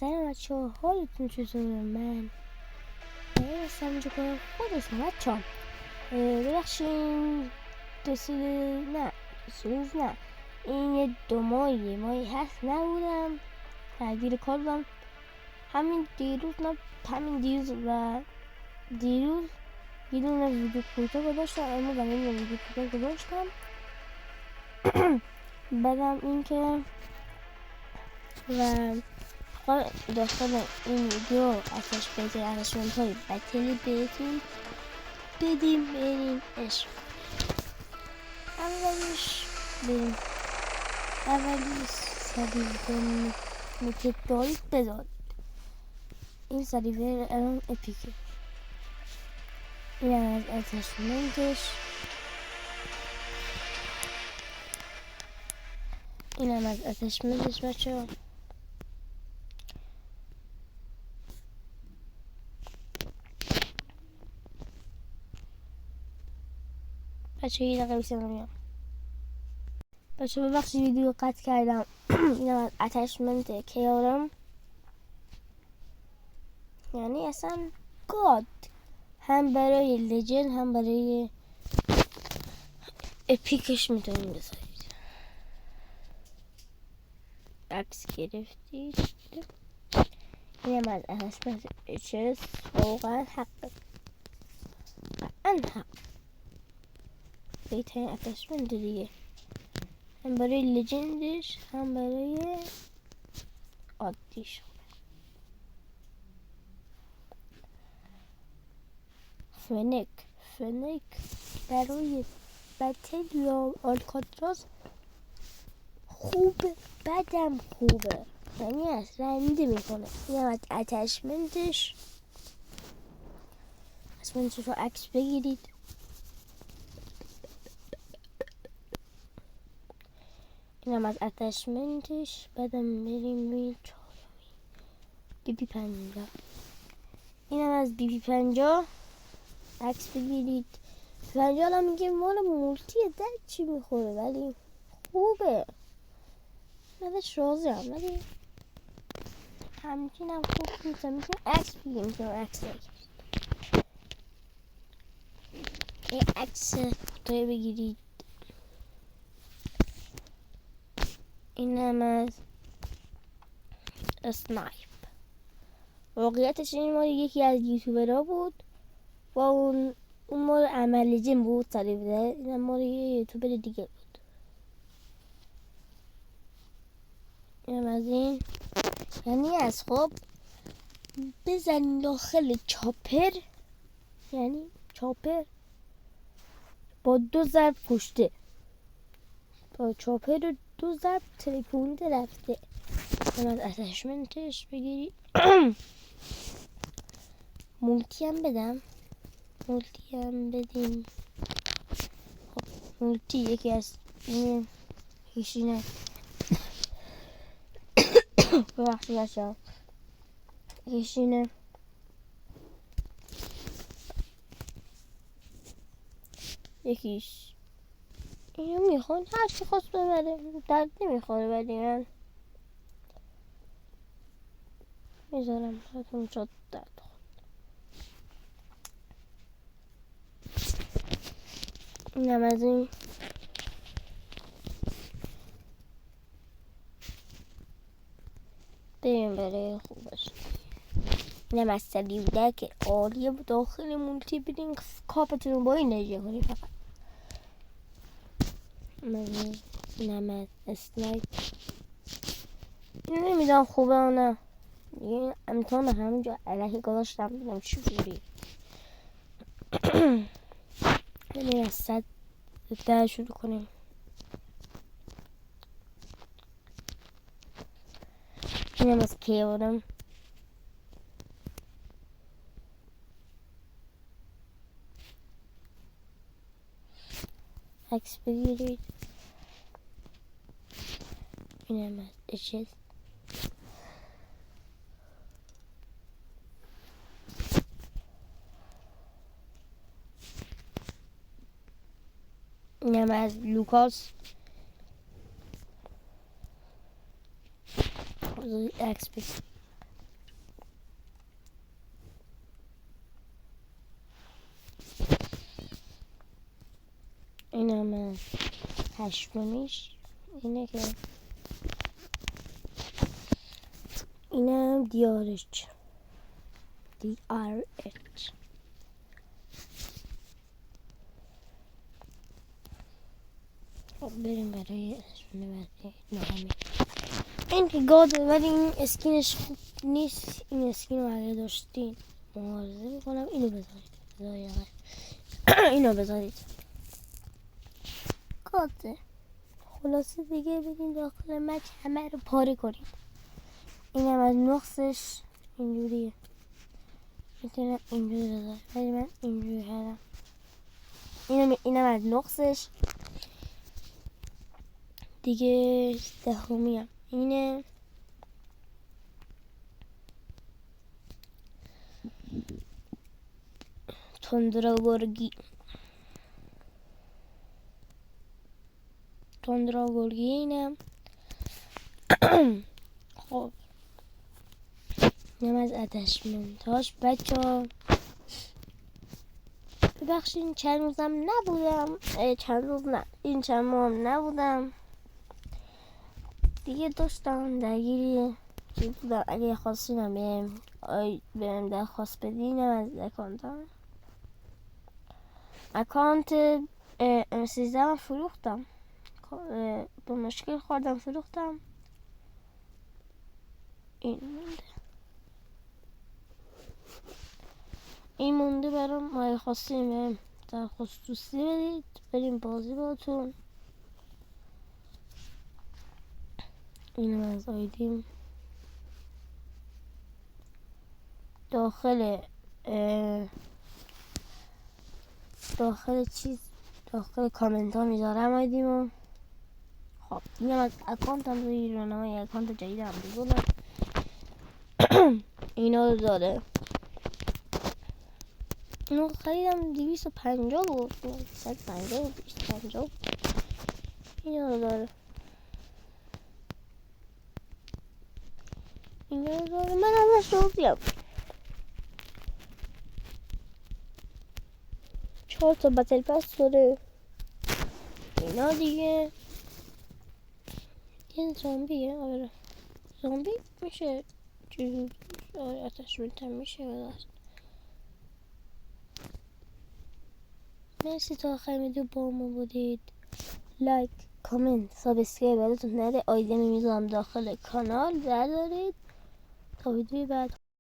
سلام بچه ها، حالتون چطوره؟ من هستم اینجا کنم خودتون بچه ها. ببخشین نه این یه دو ماهی هست نبودم، درگیر کار بودم. همین دیروز یه دونه ویدیو کوتاه گذاشتم، امروز هم یه ویدیو کوتاه گذاشتم. بعدم این که و داخل این ویدیو ازش بگیر ازشون های بطلی بهتون بدیم بریم عشق. اولیش سریور متدال بذار. این سریور الان اپیکه. این از اتشمنتش، بچه ها. بچه یه دقیقه بیشتر نمیام. بچه ببخشید ویدیو قطع کردم. اینم از اتشمنت کیارم، یعنی اصلا گاد، هم برای لجن هم برای اپیکش میتونیم بذارید. عکس گرفتید. اینم از اتشمنت اچس، واقعا حق بهترین اتشمنت دیگه، هم برای لجندش هم برای عادیش. فنک برای بتل یا آلکاتراز خوبه، بدم خوبه، یعنی اصلا رنده میکنه. این هم از اتشمنتش رو عکس بگیرید. این هم از اتشمنتش. بعدم بریم روی بی 50. این هم از بی 50 عکس بگیرید. 50 هم میگه مال مولتیه، در چی میخوره ولی خوبه، ازش راضیم، ولی همچین هم خوب نیست. میتونم عکس بگیریم، میتونم عکس بگیرید. یه عکس کوتاه بگیرید. این هم از اسنایپ. واقعیتش این مال یکی از یوتیوبرها بود و اون مال عمل جیم بود سریع بوده. این مال یه یوتیوبر دیگه بود. این از این، یعنی از خب بزن داخل چاپر، یعنی چاپر با 2 ضرب کشته، با چاپر رو 2 ضرب ترکونده رفته. این از اتشمنتش بگیری. مولتی هم بدیم. خب مولتی یکی از این هیشینه. ببخشید بچه‌ها، هیشینه یکیش. اینو میخوان هر چی خواست ببره، درد نمیخوره، ولی من میذارم براتون شد درد. اینم از این. بریم برای خوبش. اینم از سریوده که عالیه. داخل مولتی برین کاپتون رو با این نجیه کنی فقط. اینم از اسنایپ. این نمیدونم خوبه و نه، این امتحان همینجا علکی گذاشتم بودم چجوری. بریم از 110 شروع کنیم. اینم از کیارم. عکس بگیرید. اینم از اچس. اینم از لوکاس. عکس بگیرید. اینم از هشتمیش اینه که اینم دیارچ خب بریم برای اسم بعدی نهمی. این که گاده ولی این اسکینش خوب نیست. این اسکین رو اگه داشتین معارضه میکنم اینو بذارید. اینو بذارید گاده. خلاصه دیگه بدین داخل مچ همه رو پاره کنید. اینم از نقصش اینجوریه. میتونم اینجوری بذارم ولی من اینجوری کردم. اینم از نقصش دیگه. دهمیم اینه تندرگرگی اینم. خب اینم از اتشمنتاش بچه ها. ببخشید چند روزم نبودم. این چند ماه هم نبودم دیگه. داشتم درگیری چیز بودم. اگه خواستینم بهم درخواست بدینم از اکانت 13 هم فروختم. با مشکل خوردم فروختم. این مونده برام. اگه خواستیم در خصوصی بدید بریم بازی باتون. اینم از آیدیم. داخل کامنت ها میذارم آیدیمو. خب اینم از اکانت هم روی رانمای اکانت جدیدم بذارم. اینا رو داره. اینو خریدم 250 بود. 150 بود 250. اینا رو داره. من ازش راضیم. 4 تا بتل پس داره. اینا دیگه. این زامبیه. آره زامبی میشه چیزی. آره اتشمنت هم میشه بدست. مرسی تا آخر ویدیو با ما بودید. لایک کامنت سابسکرایب یادتون نره. آیدی میذارم داخل کانال بردارید. تا ویدیو بعد